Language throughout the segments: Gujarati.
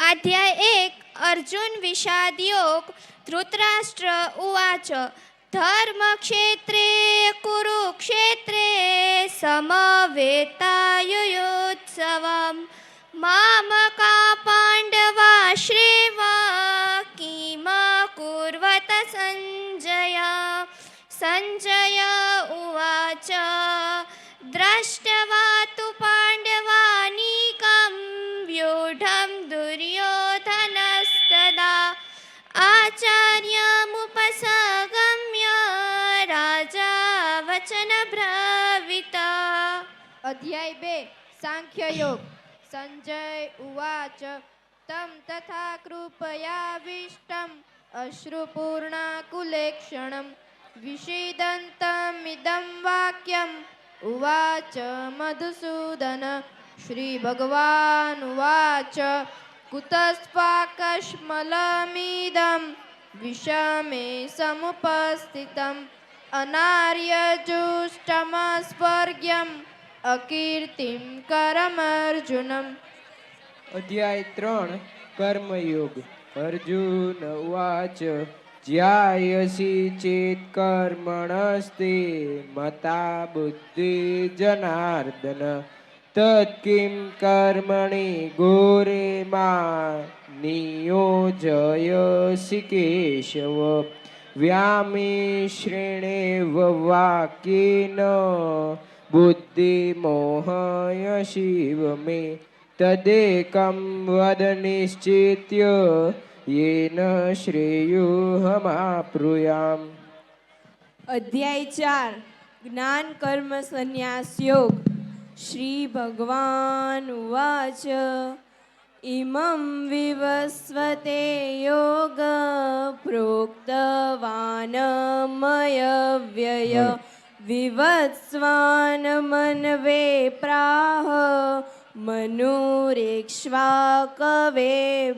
अध्याय 1 अर्जुन विषाद योग। धृतराष्ट्र उवाच धर्मक्षेत्रे कुरुक्षेत्रे समवेतायुयोत्सवम् मामका पाण्डवाश्रेव किमकुर्वत सञ्जय। सञ्जय उवाच दृष्ट्वा तु पाण्डवानीकं व्यूढं दुर्योधनस्तदा आचार्यमुपसगम्य राजा वचनब्रवीता। अध्याय 2 सांख्ययोग। संजय उवाच तं तथा कृपयाविष्टम् अश्रुपूर्णाकुलेक्षणं विषीदन्तमिदं वाक्यम् उवाच मधुसूदन। श्रीभगवानुवाच कुतस्त्वाकश्मलमिदं विषमे समुपस्थितम् अनार्यजुष्टमस्वर्ग्यम् अकीर्तिं करमर्जुनम्। अध्याय 3 कर्मयोग। अर्जुन उवाच ज्यायसि चेत् कर्मणस्ते मता बुद्धि जनार्दन तत्किं कर्मणि घोरे मा नियोजयसि केशव। व्यामिश्रेणेव वाक्येन बुद्धिमोहयसीव मे तदेकं वद निश्चित्य येन श्रेयोऽहमाप्नुयाम्। अध्याय 4 ज्ञान कर्म संन्यास योग। श्री भगवान उवाच इमं विवस्वते योग प्रोक्तवान् मयव्यय विवत्स्वान् मनवे प्राह मनुरेक्ष्वाकवे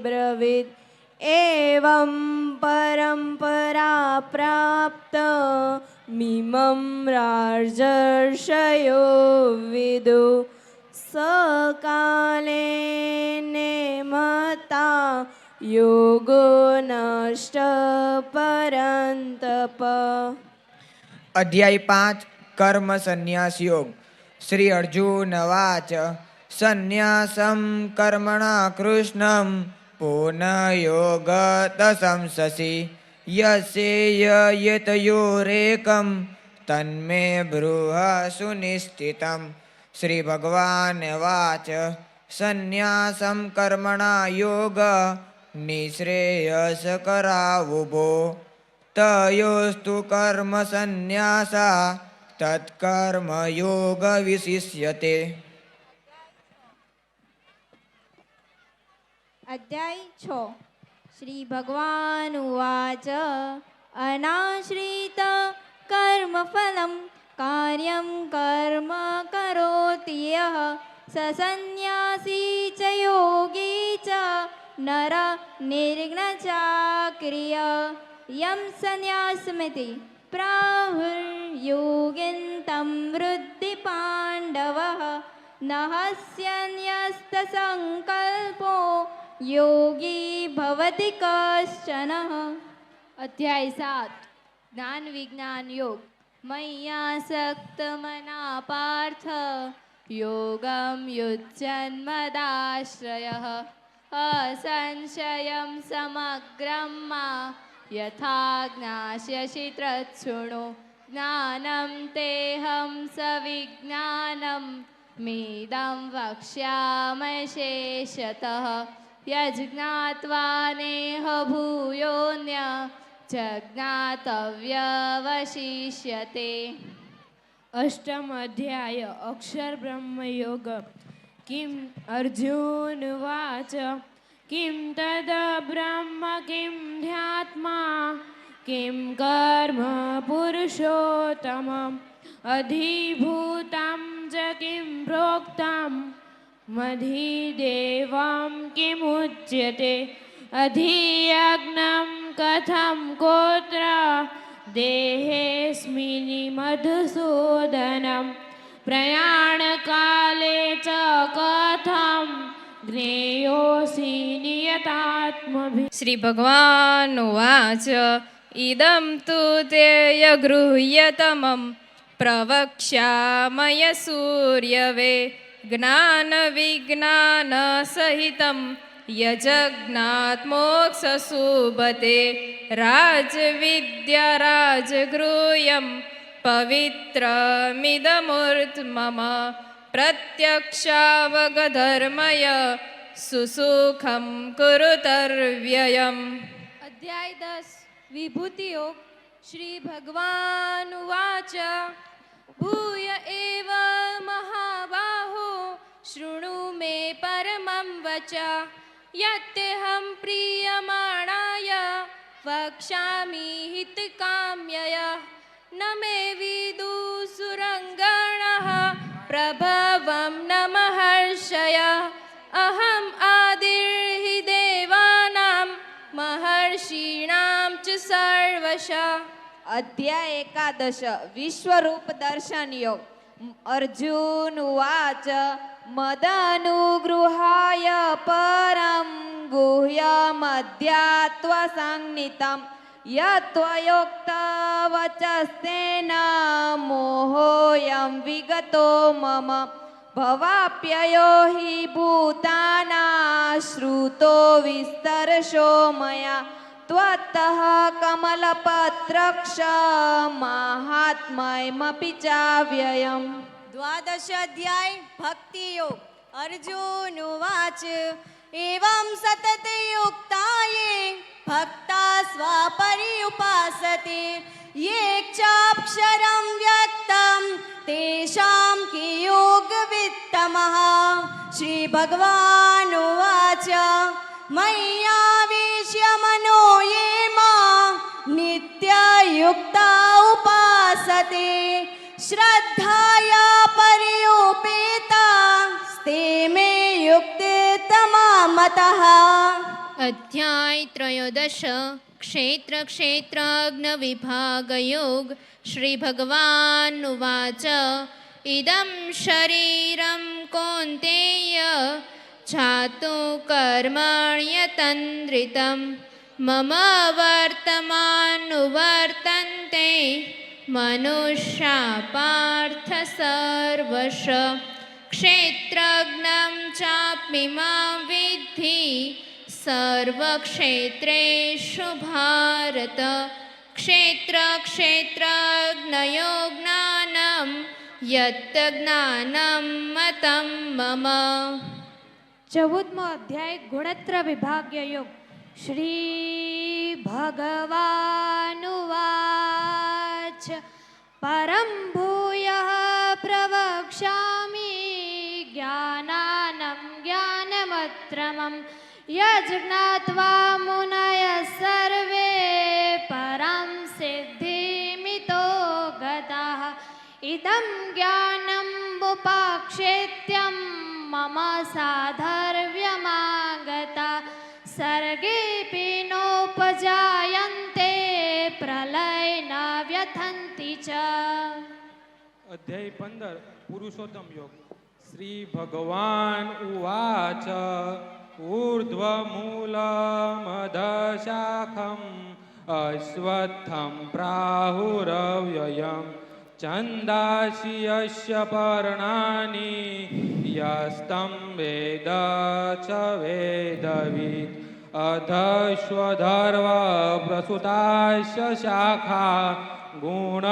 ब्रवीत्। एवं परम्परा प्राप्त मिमं राजर्षयो विदु सकालेन मता योगो नष्ट परन्तप। अध्याय 5 कर्म संन्यास योग। श्री अर्जुन वाच संन्यासं कर्मणा कृष्णं पुनयोगतसंससि यस्येयतयोरेकं तन्मे ब्रूह सुनिश्चितं। श्री भगवान वाच संन्यासं कर्मणा योग निःश्रेयसकरावुभो तयोस्तु कर्म संन्यासा तत्कर्म योग विशिष्यते। अध्याय 6 श्री भगवान उवाच अनाश्रित कर्मफलं कार्यं कर्म करोति यः स सन्न्यासी च योगी च नर निर्घ्नचाक्रिय। यं सन्न्यासमिति प्राहुर्योगिन्तं वृद्धि पाण्डवः न हस्यन्यस्तसङ्कल्पो योगी भवति कश्चन। अध्याय 7 ज्ञान विज्ञान योग। मय्यासक्तमना पार्थ योगं युज्यन्मदाश्रयः असंशयं समग्रं मा यथा ज्ञास्यसि तच्छृणु। ज्ञानं तेऽहं सविज्ञानं मिदं वक्ष्यामि शेषतः यज्ञात्वा नेह भूयोऽन्य च ज्ञातव्यवशिष्यते। अष्टम अध्याय अक्षर ब्रह्म योग। किम अर्जुन उवाच किं तद ब्रह्म किं ध्यात्मा किं कर्म पुरुषोत्तमम् अधिभूतं च किं प्रोक्तं मधिदेवं किमुच्यते अधियज्ञं कथं गोत्र देहेऽस्मिन् मधुसूदनं प्रयाणकाले च कथं ज्ञेयोऽसि नियतात्मभिः श्रीभगवानुवाच इदं तु ते यगृह्यतमं प्रवक्ष्यामय सूर्यवे ज्ञानविज्ञानसहितं यजज्ञात् मोक्षशुभते राजविद्या राजगृह्यं पवित्रमिदमूर्तमम प्रत्यक्षावगधर्मय सुसुखं कुरुतर्व्ययम् અધ્યાય 10 વિભૂતિ યોગ શ્રી ભગવાન ઉવાચ ભૂય એવ મહાબાહો શૃણુ મે પરમં વચ યત્યહં પ્રિયમાણાય વક્ષ્યામિ હિતકામ્યય ન મે વિદુસુરંગણઃ પ્રભવં ન મહર્ષય અહમ આદિર્હિ દેવાનાં મહર્ષિણાં ચ સર્વશ અધ્યાય 11 વિશ્વરૂપ દર્શન યોગ અર્જુન ઉવાચ મદનુગૃહાય પરમ ગુહ્યમધ્યાત્વ સંનિતમ યત્વયોક્ત વચસ્તેન મોહોયં વિગતો મમ ભવાપ્યયો હિ ભૂતાના શ્રુતો વિસ્તરશો મયા ત્વત્તઃ કમલપત્રક્ષ માહાત્મ્યમપી ચાવ્યયમ દ્વાદશ અધ્યાય ભક્તિ યોગ અર્જુન ઉવાચ એવં સતત યુક્તાયે ભક્તા સ્વપર્યુપાસતે યે ચાક્ષરં વ્યક્તં તેષાં કે યોગવિત્તમઃ શ્રી ભગવાન ઉવાચ મય્યાવેશ્ય મનો યે માં નિત્યયુક્તા ઉપાસતે શ્રદ્ધાયા પર્યુપેતા સ્તે મે યુક્તતમા મતઃ અધ્યાય 13 ક્ષેત્ર ક્ષેત્રજ્ઞ વિભાગ યોગ શ્રી ભગવાન ઉવાચ ઇદં શરીરં કૌન્તેય જાતુ કર્મણ્યતંદ્રિતં મમ વર્તમાનુવર્તન્તે મનુષ્યા પાર્થ સર્વશ ક્ષેત્રજ્ઞં ચાપ્યમાં વિદ્ધિ સર્વક્ષેત્રેષુ ભારત ક્ષેત્ર ક્ષેત્રજ્ઞયો જ્ઞાનમ યત્ જ્ઞાનમ મતં મમ 14મો અધ્યાય ગુણત્ર વિભાગ્ય યોગ શ્રી ભગવાનુવાચ પરમ ભૂયઃ પ્રવક્ષ્યામિ જ્ઞાનાનં જ્ઞાનમત્રમં યજ્ઞાત્વા મુનયઃ સર્વે પરમ સિદ્ધિમિતો ગતાઃ ઇદં જ્ઞાનં ઉપાક્ષેત્યં મમ સાધર્વ્યમાગતા સર્ગેऽપि નોપજાયન્તે પ્રલય ન વ્યથન્તિ ચ અધ્યાય 15 પુરુષોત્તમ યોગ શ્રી ભગવાન ઉવાચ ઊર્ધ્વમૂલમધશાખમ અશ્વત્થમ પ્રાહુરવ્યયમ છંદાંસि યસ્ય પર્ણાનિ યસ્तं વેદ ચ વેદવિદ અધશ્વધર્વ પ્રસૂતાસ્ય શાખા ગુણ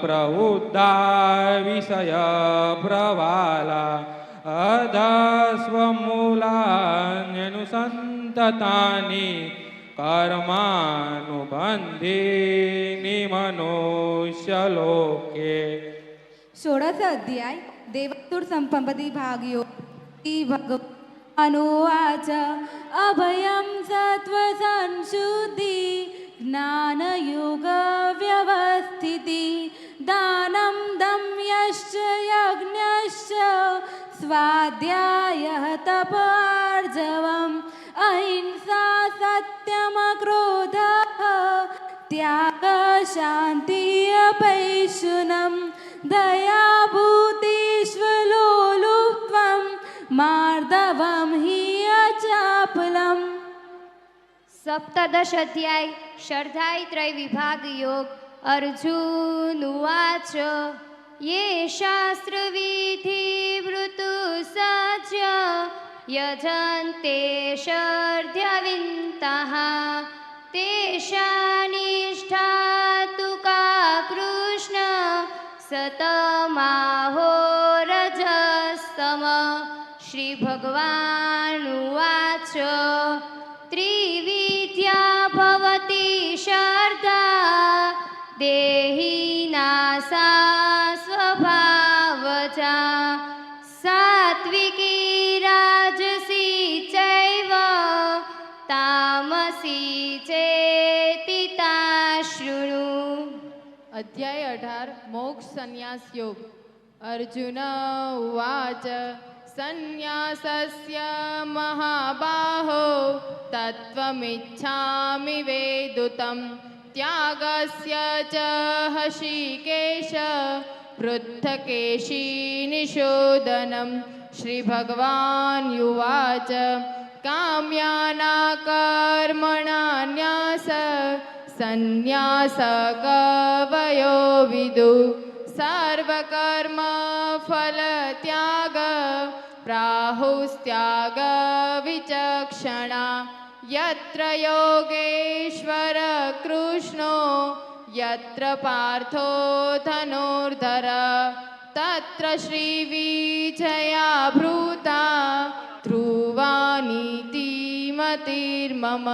પ્રવૃદ્ધા વિષય પ્રવાલા અધસ્વમૂલાન્યનુસંતતાની કર્માનુબંધીની મનુષ્યલોકે 16 અધ્યાય દેવતુર સંપત્તિ ભાગ્યો શ્રી ભગવાનુવાચ અભયં સત્વ સંશુદ્ધિ જ્ઞાનયોગ વ્યવસ્થિતિ દાનમ દમ્યશ્ચ યજ્ઞશ્ચ સ્વાધ્યાયઃ તપાર્જવમ અહિંસા સત્યમ ક્રોધઃ ત્યાગ શાંતિ અપૈશુનમ દયા ભૂતિષ્વલોલુપ્ત્વમ માર્દવમ હિ સપ્તદશ અધ્યાય શ્રદ્ધાય ત્રય વિભાગ યોગ અર્જુન ઉવાચ યે શાસ્ત્રવિધિ વૃતુ સજ્ય યજન્તે શ્રદ્ધ્યવિંતઃ તેષા નિષ્ઠા તુ કા કૃષ્ણ સતમાહો રજસ્તમ શ્રી ભગવાન ઉવાચ ત્રિવિદ્યા ભવતી શ્રદ્ધા દેહિના સા સ્વભાવજા સાત્વિકી રાજસી ચૈવ તામસી ચેતિ શૃણુ. અધ્યાય 18 મોક્ષ સંન્યાસ યોગ અર્જુન ઉવાચ સંન્યાસસ્ય મહાબાહો તત્વમિચ્છામિ વેદુતમ ત્યાગસ્ય ચ હૃષીકેશ પૃથ્થકેશી નિષોદનમ શ્રી ભગવાન યુવાચ કામ્યાના કર્મણા ન્યાસ સંન્યાસ કવયો વિદુ સર્વકર્મ ફલ ત્યાગ પ્રાહુસ્ત્યાગ વિચક્ષણા યત્ર યોગેશ્વર કૃષ્ણો યત્ર પાર્થો ધનુર્ધર તત્ર શ્રી વિજયા ભૃતા ધ્રુવાનીતિ મતિર્મમ.